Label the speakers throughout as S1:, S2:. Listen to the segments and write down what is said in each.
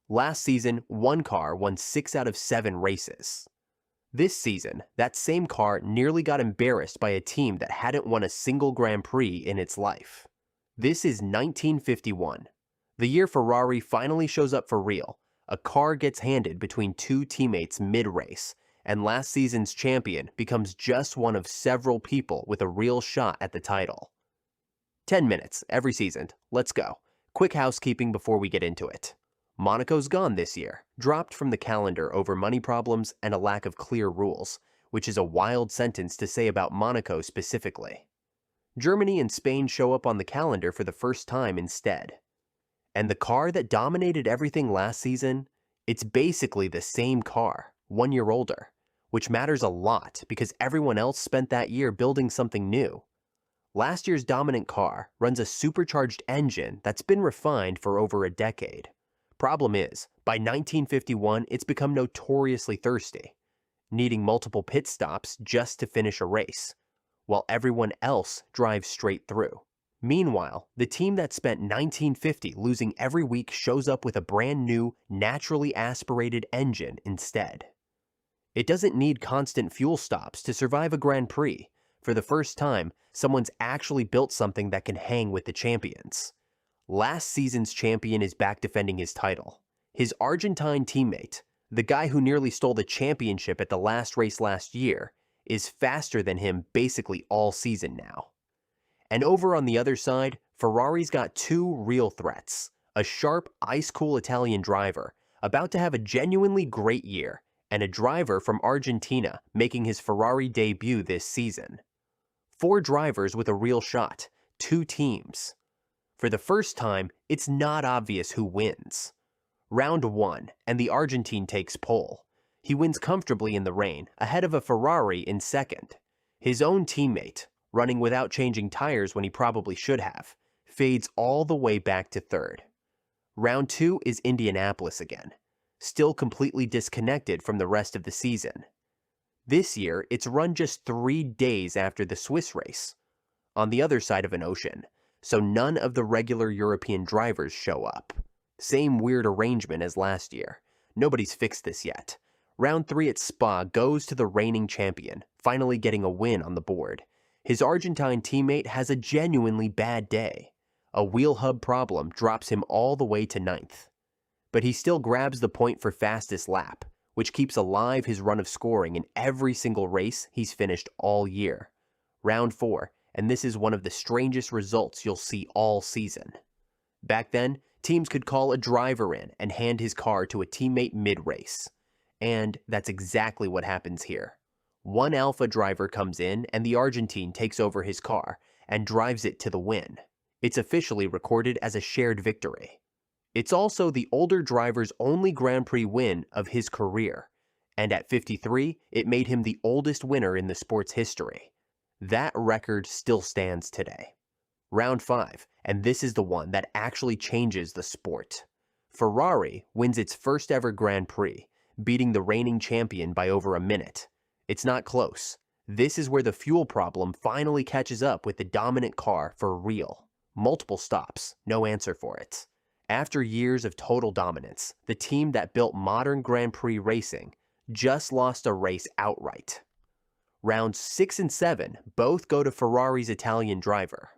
S1: Last season, one car won 6 out of 7 races. This season, that same car nearly got embarrassed by a team that hadn't won a single Grand Prix in its life. This is 1951. The year Ferrari finally shows up for real. A car gets handed between two teammates mid-race, and last season's champion becomes just one of several people with a real shot at the title. 10 minutes every season. Let's go. Quick housekeeping before we get into it. Monaco's gone this year, dropped from the calendar over money problems and a lack of clear rules, which is a wild sentence to say about Monaco specifically. Germany and Spain show up on the calendar for the first time instead. And the car that dominated everything last season, it's basically the same car, 1 year older, which matters a lot because everyone else spent that year building something new. Last year's dominant car runs a supercharged engine that's been refined for over a decade. Problem is, by 1951, it's become notoriously thirsty, needing multiple pit stops just to finish a race, while everyone else drives straight through. Meanwhile, the team that spent 1950 losing every week shows up with a brand new, naturally aspirated engine instead. It doesn't need constant fuel stops to survive a Grand Prix. For the first time, someone's actually built something that can hang with the champions. Last season's champion is back defending his title. His Argentine teammate, the guy who nearly stole the championship at the last race last year, is faster than him basically all season now. And over on the other side, Ferrari's got two real threats. A sharp, ice-cool Italian driver, about to have a genuinely great year, and a driver from Argentina making his Ferrari debut this season. 4 drivers with a real shot, 2 teams. For the first time, it's not obvious who wins. Round 1, and the Argentine takes pole. He wins comfortably in the rain, ahead of a Ferrari in second. His own teammate, running without changing tires when he probably should have, fades all the way back to third. Round 2 is Indianapolis again, still completely disconnected from the rest of the season. This year, it's run just 3 days after the Swiss race, on the other side of an ocean, so none of the regular European drivers show up. Same weird arrangement as last year. Nobody's fixed this yet. Round 3 at Spa goes to the reigning champion, finally getting a win on the board. His Argentine teammate has a genuinely bad day. A wheel hub problem drops him all the way to 9th. But he still grabs the point for fastest lap, which keeps alive his run of scoring in every single race he's finished all year. Round 4, and this is one of the strangest results you'll see all season. Back then, teams could call a driver in and hand his car to a teammate mid-race. And that's exactly what happens here. One Alfa driver comes in and the Argentine takes over his car and drives it to the win. It's officially recorded as a shared victory. It's also the older driver's only Grand Prix win of his career, and at 53, it made him the oldest winner in the sport's history. That record still stands today. Round 5, and this is the one that actually changes the sport. Ferrari wins its first ever Grand Prix, beating the reigning champion by over a minute. It's not close. This is where the fuel problem finally catches up with the dominant car for real. Multiple stops, no answer for it. After years of total dominance, the team that built modern Grand Prix racing just lost a race outright. Rounds 6 and 7 both go to Ferrari's Italian driver.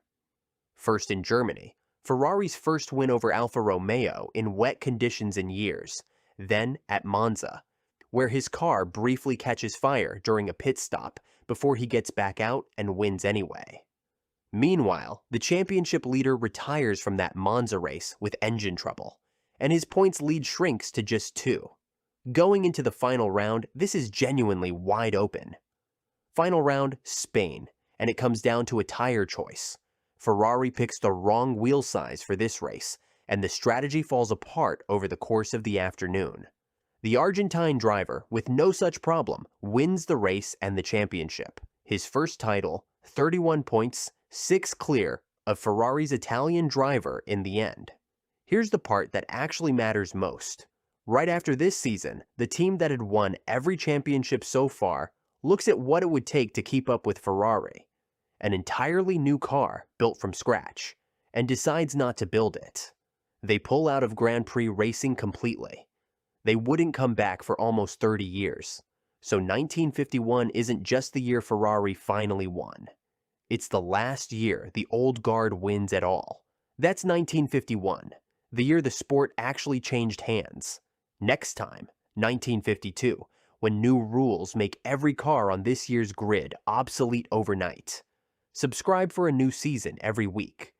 S1: First in Germany, Ferrari's first win over Alfa Romeo in wet conditions in years, then at Monza, where his car briefly catches fire during a pit stop before he gets back out and wins anyway. Meanwhile, the championship leader retires from that Monza race with engine trouble, and his points lead shrinks to just 2. Going into the final round, this is genuinely wide open. Final round, Spain, and it comes down to a tire choice. Ferrari picks the wrong wheel size for this race, and the strategy falls apart over the course of the afternoon. The Argentine driver, with no such problem, wins the race and the championship. His first title, 31 points, 6 clear of Ferrari's Italian driver in the end. Here's the part that actually matters most. Right after this season, the team that had won every championship so far looks at what it would take to keep up with Ferrari, an entirely new car built from scratch, and decides not to build it. They pull out of Grand Prix racing completely. They wouldn't come back for almost 30 years. So 1951 isn't just the year Ferrari finally won. It's the last year the old guard wins at all. That's 1951, the year the sport actually changed hands. Next time, 1952, when new rules make every car on this year's grid obsolete overnight. Subscribe for a new season every week.